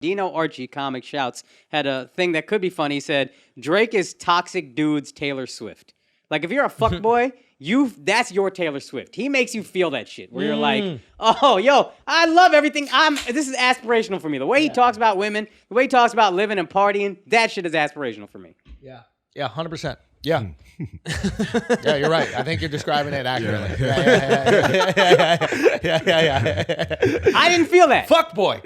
Dino Archie, comic shouts, had a thing that could be funny. He said, Drake is toxic dude's Taylor Swift. Like, if you're a fuckboy, that's your Taylor Swift. He makes you feel that shit, where you're like, oh, yo, I love everything. This is aspirational for me. The way he talks about women, the way he talks about living and partying, that shit is aspirational for me. Yeah. Yeah, 100%. Yeah. Yeah, you're right. I think you're describing it accurately. Yeah. I didn't feel that. Fuck boy.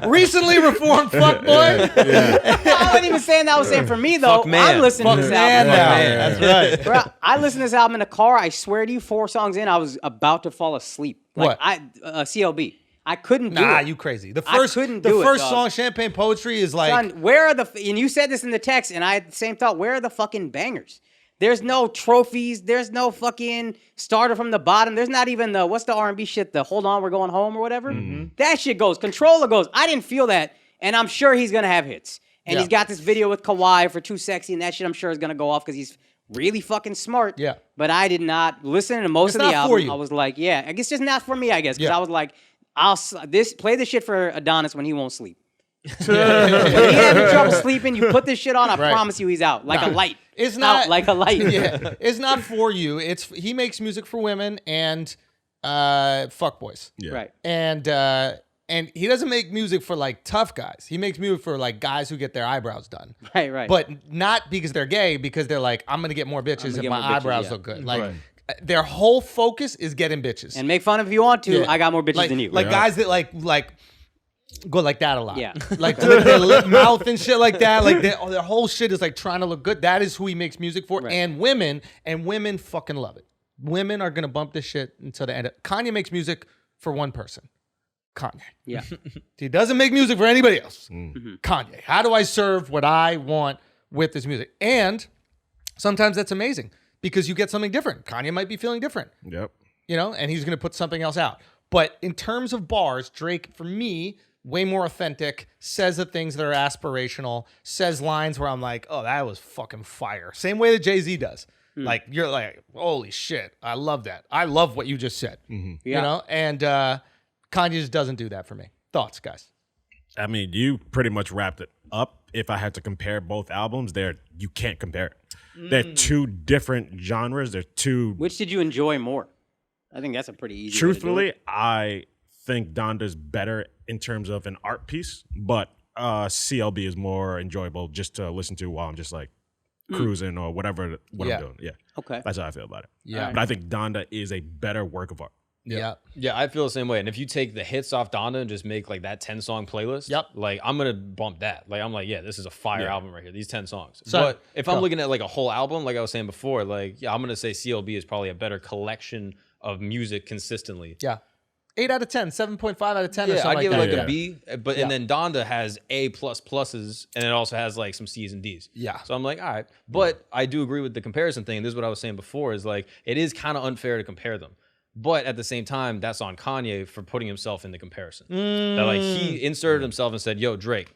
Recently reformed fuck boy. I wasn't even saying that. I was saying for me, though, I'm listening to this album. That's right. Bro, I listened to this album in the car. I swear to you, 4 songs in, I was about to fall asleep. Like, What? CLB. I couldn't do it. Nah, you crazy. The first dog. song, Champagne Poetry, is like... Son, where are and you said this in the text, and I had the same thought, where are the fucking bangers? There's no trophies. There's no fucking starter from the bottom. There's not even what's the R&B shit, the Hold On, We're Going Home or whatever? Mm-hmm. That shit goes. Controller goes. I didn't feel that, and I'm sure he's going to have hits. And he's got this video with Kawhi for Too Sexy, and that shit I'm sure is going to go off because he's really fucking smart. Yeah. But I did not listen to most of the album. I was like, yeah, I guess just not for me, I guess, because I was like, play this shit for Adonis when he won't sleep. When he having trouble sleeping, you put this shit on, I promise you he's out. Like a light. It's not out like a light. Yeah. It's not for you. He makes music for women and fuckboys. Yeah. Right. And he doesn't make music for like tough guys. He makes music for like guys who get their eyebrows done. Right. But not because they're gay, because they're like, I'm gonna get more bitches if my eyebrows look good. Like their whole focus is getting bitches. And make fun of if you want to. I got more bitches than you. Like guys that like go like that a lot. Yeah. Like their lip mouth and shit like that. Like their whole shit is like trying to look good. That is who he makes music for. Right. And women fucking love it. Women are gonna bump this shit until the end. Kanye makes music for one person. Kanye. Yeah. He doesn't make music for anybody else. Mm-hmm. Kanye. How do I serve what I want with this music? And sometimes that's amazing because you get something different. Kanye might be feeling different. Yep. You know, and he's going to put something else out. But in terms of bars, Drake, for me, way more authentic, says the things that are aspirational, says lines where I'm like, oh, that was fucking fire. Same way that Jay-Z does. Like, you're like, holy shit, I love that. I love what you just said. Mm-hmm. Yeah. You know, and Kanye just doesn't do that for me. Thoughts, guys? I mean, you pretty much wrapped it up. If I had to compare both albums, you can't compare it. They're two different genres. They're two... Which did you enjoy more? I think that's a pretty easy Truthfully, I think Donda's better in terms of an art piece, but CLB is more enjoyable just to listen to while I'm just like cruising or whatever I'm doing. Yeah. Okay. That's how I feel about it. Yeah. But I think Donda is a better work of art. Yeah. Yeah, I feel the same way. And if you take the hits off Donda and just make like that 10-song playlist, like I'm going to bump that. Like I'm like, yeah, this is a fire album right here. These 10 songs. So, but if I'm looking at like a whole album, like I was saying before, like, yeah, I'm going to say CLB is probably a better collection of music consistently. Yeah. 8 out of 10, 7.5 out of 10 or something I give it like that. a B, but and then Donda has A++, and it also has like some C's and D's. Yeah. So I'm like, all right. But I do agree with the comparison thing. This is what I was saying before, is like, it is kind of unfair to compare them. But at the same time, that's on Kanye for putting himself in the comparison. That like he inserted himself and said, yo, Drake,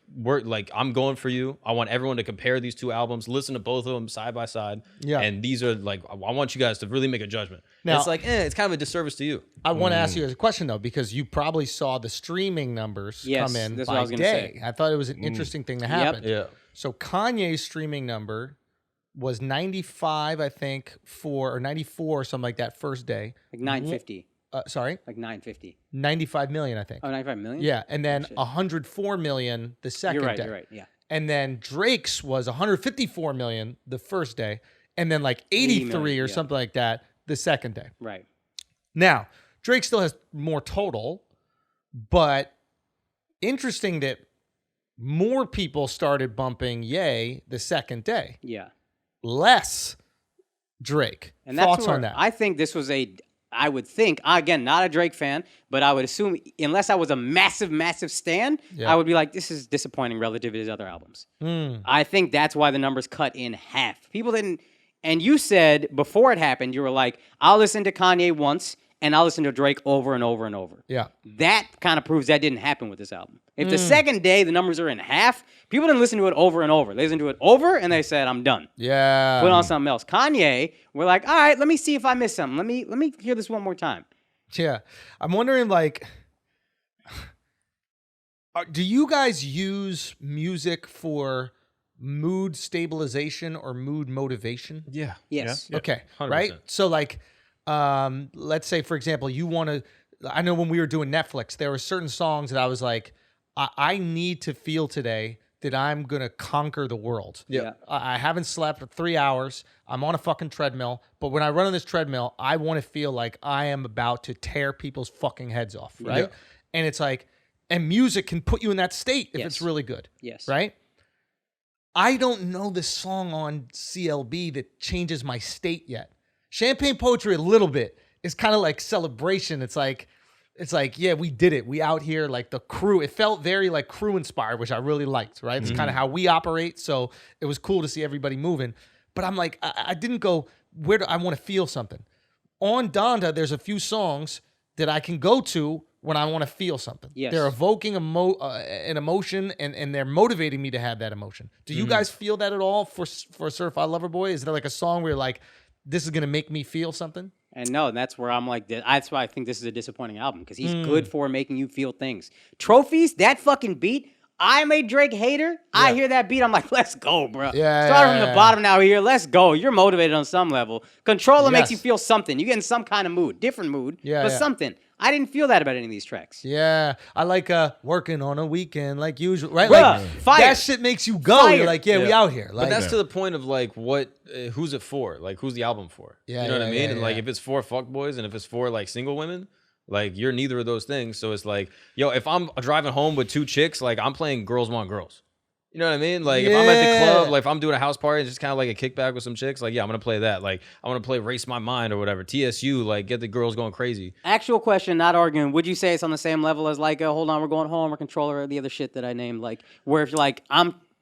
I'm going for you. I want everyone to compare these two albums, listen to both of them side by side. Yeah. And these are like, I want you guys to really make a judgment. Now, it's like, it's kind of a disservice to you. I want to ask you a question though, because you probably saw the streaming numbers come in by day. I thought it was an interesting thing to happen. Yeah. So Kanye's streaming number was 95, I think, or 94 or something like that first day. Like 950. Sorry? Like 950. 95 million, I think. Oh, 95 million? Yeah, and then 104 million the second day. You're right, yeah. And then Drake's was 154 million the first day, and then like 83 or something like that the second day. Right. Now, Drake still has more total, but interesting that more people started bumping Ye the second day. Yeah. Less Drake. And that's thoughts on that? I think this was I would think, again, not a Drake fan, but I would assume, unless I was a massive, massive stan, I would be like, this is disappointing relative to his other albums. I think that's why the numbers cut in half. People didn't, and you said before it happened, you were like, I'll listen to Kanye once, and I'll listen to Drake over and over and over. Yeah. That kind of proves that didn't happen with this album. If the second day the numbers are in half, people didn't listen to it over and over. They listened to it over and they said, I'm done. Yeah. Put on something else. Kanye, we're like, all right, let me see if I missed something. Let me hear this one more time. Yeah. I'm wondering, like, Do you guys use music for mood stabilization or mood motivation? Yeah. Yes. Yeah. Okay. 100%. Right. So like, let's say for example, you want to. I know when we were doing Netflix, there were certain songs that I was like, I need to feel today that I'm gonna conquer the world. Yeah. I haven't slept for 3 hours. I'm on a fucking treadmill. But when I run on this treadmill, I want to feel like I am about to tear people's fucking heads off. Right. Yeah. And it's like, and music can put you in that state if Yes. it's really good. Yes. Right. I don't know this song on CLB that changes my state yet. Champagne Poetry a little bit. It's kind of like celebration. It's like, yeah, we did it. We out here like the crew. It felt very like crew inspired, which I really liked, right? It's kind of how we operate. So it was cool to see everybody moving. But I'm like, I didn't go, where do I want to feel something? On Donda, there's a few songs that I can go to when I want to feel something. Yes. They're evoking an emotion and they're motivating me to have that emotion. Do you guys feel that at all for Certified Lover Boy? Is there like a song where you're like, this is going to make me feel something? And no, that's where I'm like, that's why I think this is a disappointing album, because he's good for making you feel things. Trophies, that fucking beat. I'm a Drake hater. I hear that beat, I'm like, let's go, bro. Yeah, Start from the bottom now here. Let's go. You're motivated on some level. Controller makes you Yes. feel something. You get in some kind of mood, different mood, Yeah, but yeah. something. I didn't feel that about any of these tracks. Yeah, I like working on a weekend like usual, right? Bruh, like fire. that shit makes you go. Fire. You're like, yeah, we Yeah. out here. Like, But that's to the point of like, what? Who's it for? Like, who's the album for? Yeah, you know what I yeah, mean. yeah, And like, yeah. if it's for fuckboys and if it's for like single women, like you're neither of those things. So it's like, yo, if I'm driving home with 2 chicks, like I'm playing Girls Want Girls. You know what I mean? Like if I'm at the Yeah. club, like if I'm doing a house party, it's just kind of like a kickback with some chicks. Like, yeah, I'm gonna play that. Like I want to play Race My Mind or whatever. TSU, like get the girls going crazy. Actual question, not arguing. Would you say it's on the same level as like, hold on, we're going home, or Controller, or the other shit that I named? Like, where if you're like,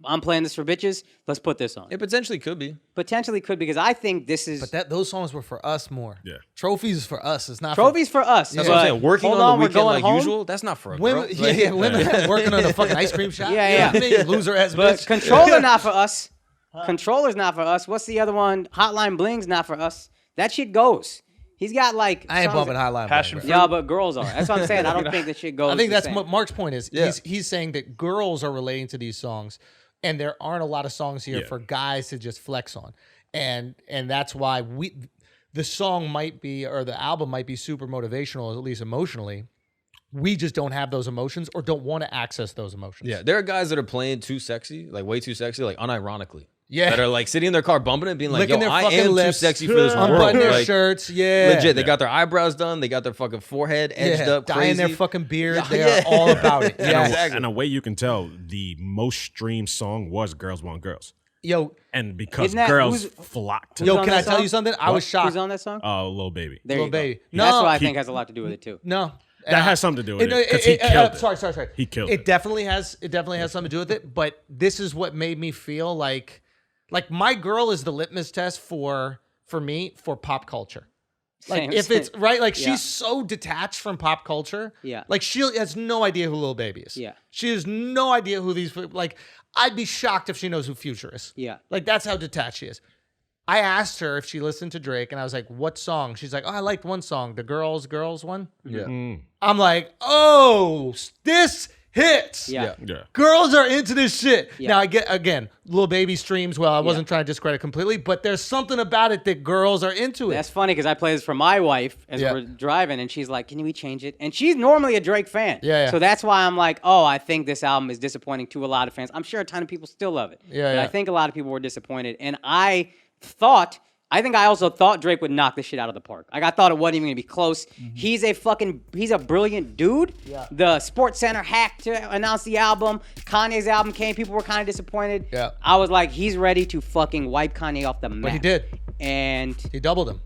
I'm playing this for bitches, let's put this on. It potentially could be. Potentially could, because I think this is But those songs were for us more. Yeah. Trophies is for us. It's not trophies for us. That's but what I'm saying. Working hold on the we're weekend going like home. usual, that's not for a for women. girl. Like, Women working on a fucking ice cream shop. Yeah, yeah. You loser ass But bitch. Controller not for us. Controller's not for us. What's the other one? Hotline Bling's not for us. That shit goes. He's got like I ain't songs bumping Highline. Passion Bang, fruit. Yeah, but girls are. That's what I'm saying. I don't think that shit goes. I think the that's same. what Mark's point is. Yeah. He's saying that girls are relating to these songs, and there aren't a lot of songs here Yeah. for guys to just flex on, and that's why the song might be, or the album might be super motivational, at least emotionally. We just don't have those emotions or don't want to access those emotions. Yeah, there are guys that are playing too sexy, like way too sexy, like unironically. Yeah. That are like sitting in their car bumping it, being like, Licking yo, their I fucking am lips, too sexy for this world. unbutton their Like, shirts. Yeah. legit, they got their eyebrows done, they got their fucking forehead edged up, dyeing crazy. their fucking beard. Yeah, They yeah. are all about it. Yeah. Exactly. And a way you can tell, the most streamed song was Girls Want Girls. Yo, And because Isn't that- girls who's- flocked to yo, on can I that tell song? you something? I was shocked. Who's on that song? Lil Baby. There Lil you go. Baby. That's No, what I he- think has a lot to do with it too. No. That has something to do with it. Because he killed it. Sorry. He killed it. it. Definitely has. It definitely has something to do with it. But this is what made me feel like my girl is the litmus test for me for pop culture. Like Same, if same. it's right, like Yeah. she's so detached from pop culture. Yeah. Like she has no idea who Lil Baby is. Yeah. She has no idea who these. Like I'd be shocked if she knows who Future is. Yeah. Like that's how detached she is. I asked her if she listened to Drake, and I was like, "What song?" She's like, "Oh, I liked one song, the girls one." Yeah. I'm like, "Oh, this hits." Yeah. Yeah. Girls are into this shit. Yeah. Now I get again, Lil Baby streams well. I wasn't trying to discredit completely, but there's something about it that girls are into it. That's funny because I play this for my wife as Yeah. we're driving, and she's like, "Can we change it?" And she's normally a Drake fan. Yeah, yeah. So that's why I'm like, "Oh, I think this album is disappointing to a lot of fans." I'm sure a ton of people still love it. Yeah, But yeah. I think a lot of people were disappointed, and I think I also thought Drake would knock this shit out of the park. Like I thought it wasn't even gonna be close. He's a brilliant dude. Yeah. The Sports Center hack to announce the album. Kanye's album came. People were kind of disappointed. Yeah. I was like, he's ready to fucking wipe Kanye off the map. But he did. And He doubled him.